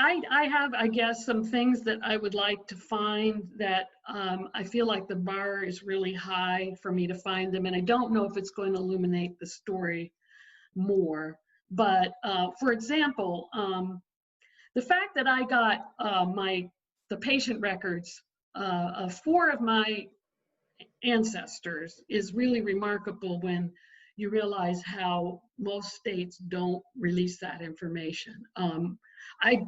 I have, I guess, some things that I would like to find that I feel like the bar is really high for me to find them, and I don't know if it's going to illuminate the story more. But for example, the fact that I got the patient records of 4 of my ancestors is really remarkable when you realize how most states don't release that information.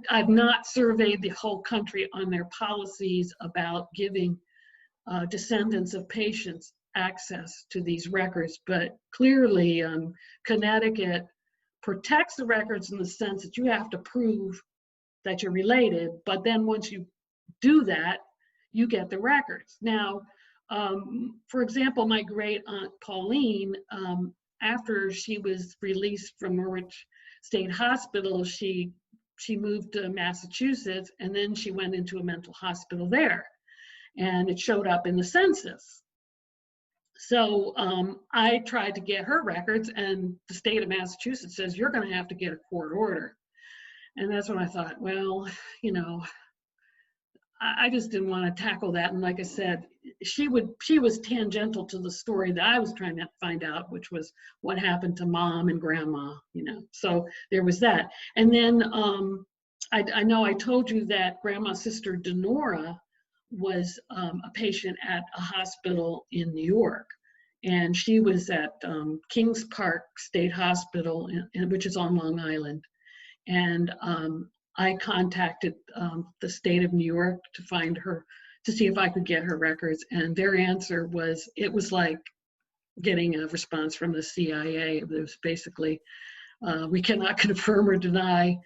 I've not surveyed the whole country on their policies about giving descendants of patients access to these records, but clearly Connecticut protects the records in the sense that you have to prove that you're related, but then once you do that, you get the records. Now, for example, my great aunt Pauline, after she was released from Norwich State Hospital, she moved to Massachusetts, and then she went into a mental hospital there, and it showed up in the census. So I tried to get her records, and the state of Massachusetts says you're going to have to get a court order. And that's when I thought, well, you know, I just didn't want to tackle that. And like I said, she was tangential to the story that I was trying to find out, which was what happened to Mom and Grandma, you know. So there was that. And then I know I told you that Grandma's sister Denora was a patient at a hospital in New York. And she was at Kings Park State Hospital, which is on Long Island. And I contacted the state of New York to find her, to see if I could get her records. And their answer was, it was like getting a response from the CIA. It was basically, we cannot confirm or deny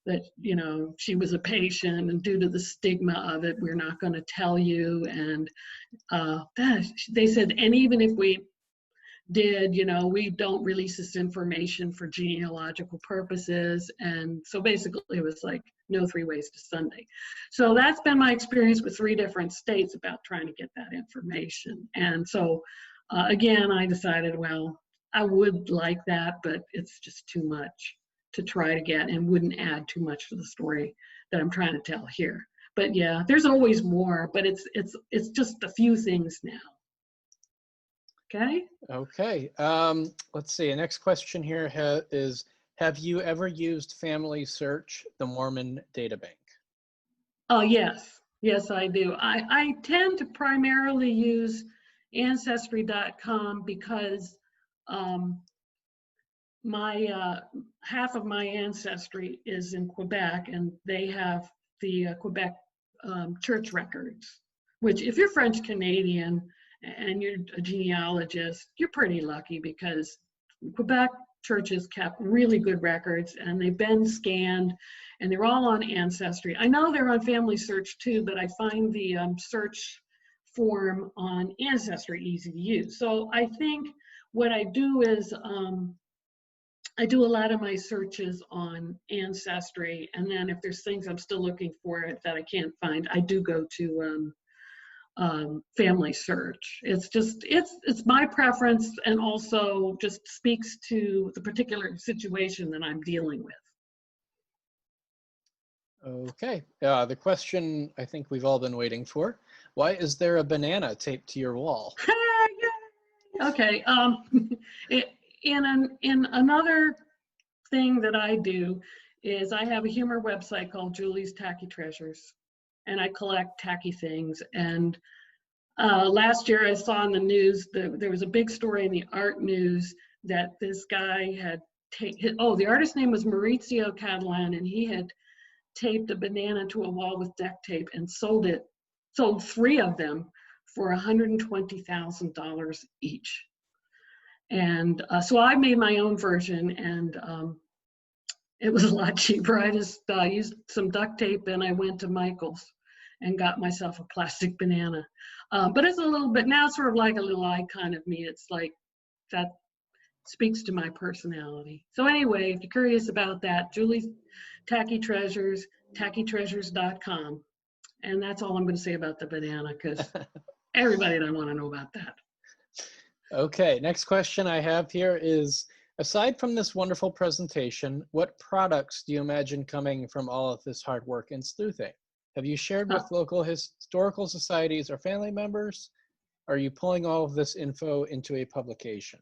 that, you know, she was a patient, and due to the stigma of it, we're not going to tell you. And they said, and even if we did, you know, we don't release this information for genealogical purposes. And so basically it was like no 3 ways to Sunday. So that's been my experience with 3 different states about trying to get that information. And so again, I decided, well, I would like that, but it's just too much to try to get and wouldn't add too much to the story that I'm trying to tell here. But yeah, there's always more, but it's just a few things now. Okay. Okay. Let's see. The next question here is, have you ever used Family Search, the Mormon databank? Oh, yes. Yes, I do. I tend to primarily use Ancestry.com because my half of my ancestry is in Quebec, and they have the Quebec church records, which if you're French Canadian and you're a genealogist, you're pretty lucky because Quebec churches kept really good records, and they've been scanned, and they're all on Ancestry. I know they're on Family Search too, but I find the search form on Ancestry easy to use. So I think what I do is I do a lot of my searches on Ancestry, and then if there's things I'm still looking for that I can't find, I do go to Family Search. It's just, it's my preference, and also just speaks to the particular situation that I'm dealing with. Okay. The question I think we've all been waiting for. Why is there a banana taped to your wall? Okay. In another thing that I do is I have a humor website called Julie's Tacky Treasures, and I collect tacky things. And last year I saw in the news that there was a big story in the art news that this guy had the artist's name was Maurizio Catalan, and he had taped a banana to a wall with duct tape and sold 3 of them for $120,000 each. And so I made my own version, and it was a lot cheaper. I just used some duct tape, and I went to Michael's and got myself a plastic banana. But it's a little bit, now sort of like a little icon of me. It's like, that speaks to my personality. So anyway, if you're curious about that, Julie's Tacky Treasures, tackytreasures.com. And that's all I'm going to say about the banana, because everybody doesn't want to know about that. Okay, next question I have here is, aside from this wonderful presentation, what products do you imagine coming from all of this hard work and sleuthing? Have you shared with local historical societies or family members? Are you pulling all of this info into a publication?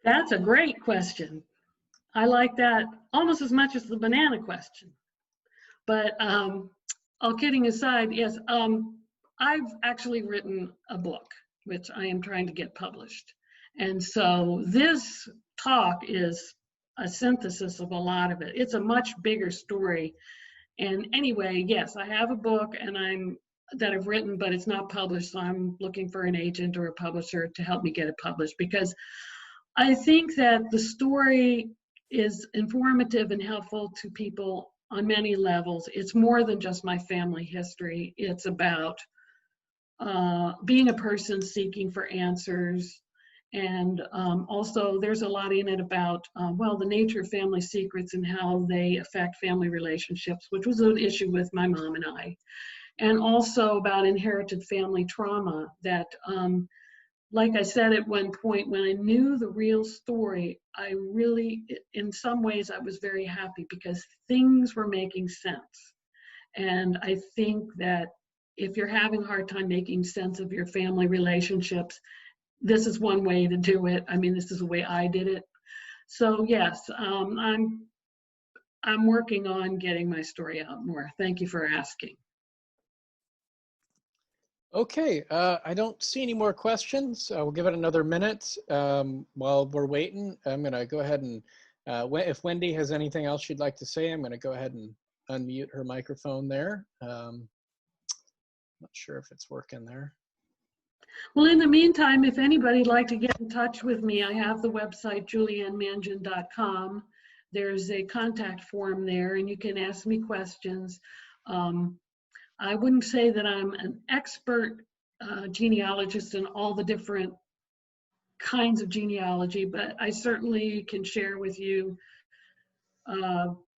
That's a great question. I like that almost as much as the banana question. But all kidding aside, yes, I've actually written a book, which I am trying to get published. And so this talk is a synthesis of a lot of it. It's a much bigger story. And anyway, yes, I have a book that I've written, but it's not published. So I'm looking for an agent or a publisher to help me get it published, because I think that the story is informative and helpful to people on many levels. It's more than just my family history. It's about being a person seeking for answers. And also there's a lot in it about, well, the nature of family secrets and how they affect family relationships, which was an issue with my mom and I. And also about inherited family trauma that, like I said at one point, when I knew the real story, I really, in some ways, I was very happy because things were making sense. And I think that if you're having a hard time making sense of your family relationships, this is one way to do it. I mean, this is the way I did it. So yes, I'm working on getting my story out more. Thank you for asking. Okay, I don't see any more questions. We'll give it another minute. While we're waiting, I'm gonna go ahead and, if Wendy has anything else she'd like to say, I'm gonna go ahead and unmute her microphone there. Not sure if it's working there. Well, in the meantime, if anybody'd like to get in touch with me, I have the website juliannemangin.com. There's a contact form there, and you can ask me questions. I wouldn't say that I'm an expert genealogist in all the different kinds of genealogy, but I certainly can share with you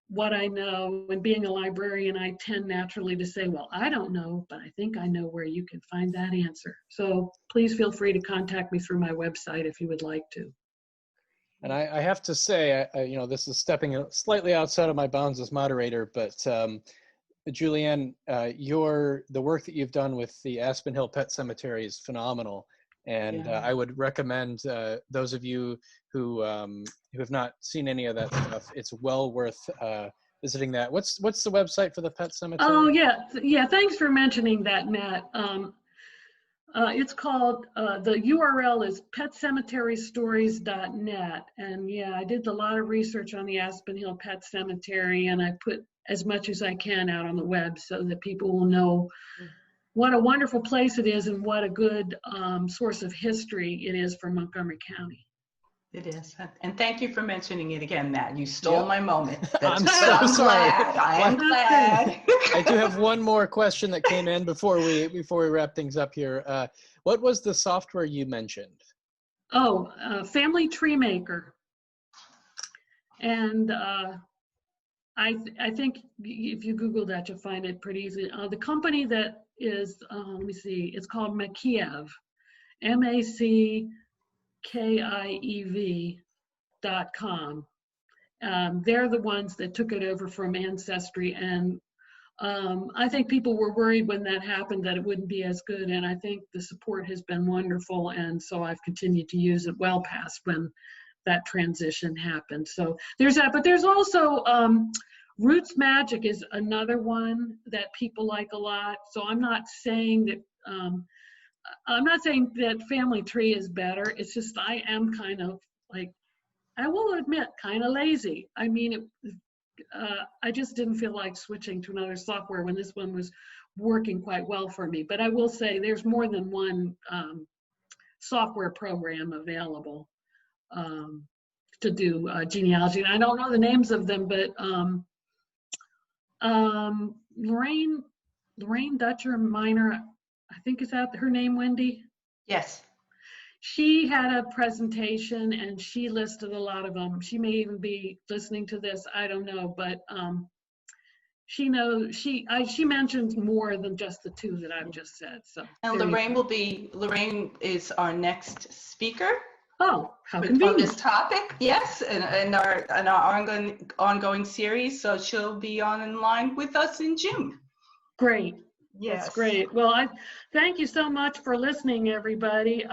what I know. And being a librarian, I tend naturally to say, well, I don't know, but I think I know where you can find that answer. So please feel free to contact me through my website if you would like to. And I have to say, you know, this is stepping slightly outside of my bounds as moderator, but Julianne, the work that you've done with the Aspen Hill Pet Cemetery is phenomenal. And Yeah. I would recommend those of you who have not seen any of that stuff, it's well worth visiting that. What's the website for the Pet Cemetery? Oh, yeah. Thanks for mentioning that, Matt. It's called, the URL is petcemeterystories.net. And yeah, I did a lot of research on the Aspen Hill Pet Cemetery, and I put as much as I can out on the web so that people will know what a wonderful place it is and what a good source of history it is for Montgomery County. It is. And thank you for mentioning it again, Matt. You stole my moment. I'm so sorry. I'm glad. I do have one more question that came in before we wrap things up here. What was the software you mentioned? Oh, Family Tree Maker. And I think if you Google that, you'll find it pretty easy. The company that is, let me see, it's called Makiev, MACKIEV.com. They're the ones that took it over from Ancestry, and I think people were worried when that happened that it wouldn't be as good, and I think the support has been wonderful, and so I've continued to use it well past when that transition happened. So there's that, but there's also Roots Magic is another one that people like a lot. So I'm not saying that Family Tree is better. It's just I am kind of like, I will admit, kind of lazy. I mean, I just didn't feel like switching to another software when this one was working quite well for me. But I will say there's more than one software program available to do genealogy. And I don't know the names of them, but Lorraine Dutcher Minor, I think is that her name, Wendy? Yes. She had a presentation and she listed a lot of them. She may even be listening to this, I don't know, but she knows, she mentions more than just the two that I've just said. So. And Lorraine is our next speaker. Oh, how on convenient. this topic, yes, and our ongoing series. So she'll be on line with us in June. Great. Yes. That's great. Well, I thank you so much for listening, everybody.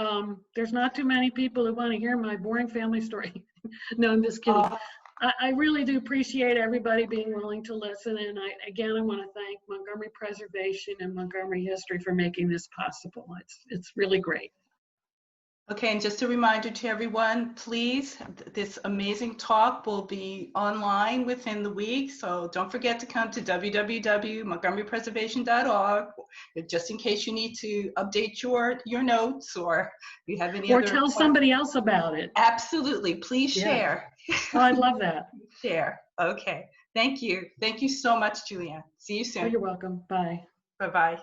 There's not too many people that want to hear my boring family story. No, I'm just kidding. I really do appreciate everybody being willing to listen. And I want to thank Montgomery Preservation and Montgomery History for making this possible. It's really great. Okay, and just a reminder to everyone, please, this amazing talk will be online within the week, so don't forget to come to www.montgomerypreservation.org, just in case you need to update your notes or you have any or other. Or tell somebody else about it. Absolutely, please share. Oh, I'd love that. Share. Okay, thank you. Thank you so much, Julianne. See you soon. Oh, you're welcome. Bye. Bye-bye.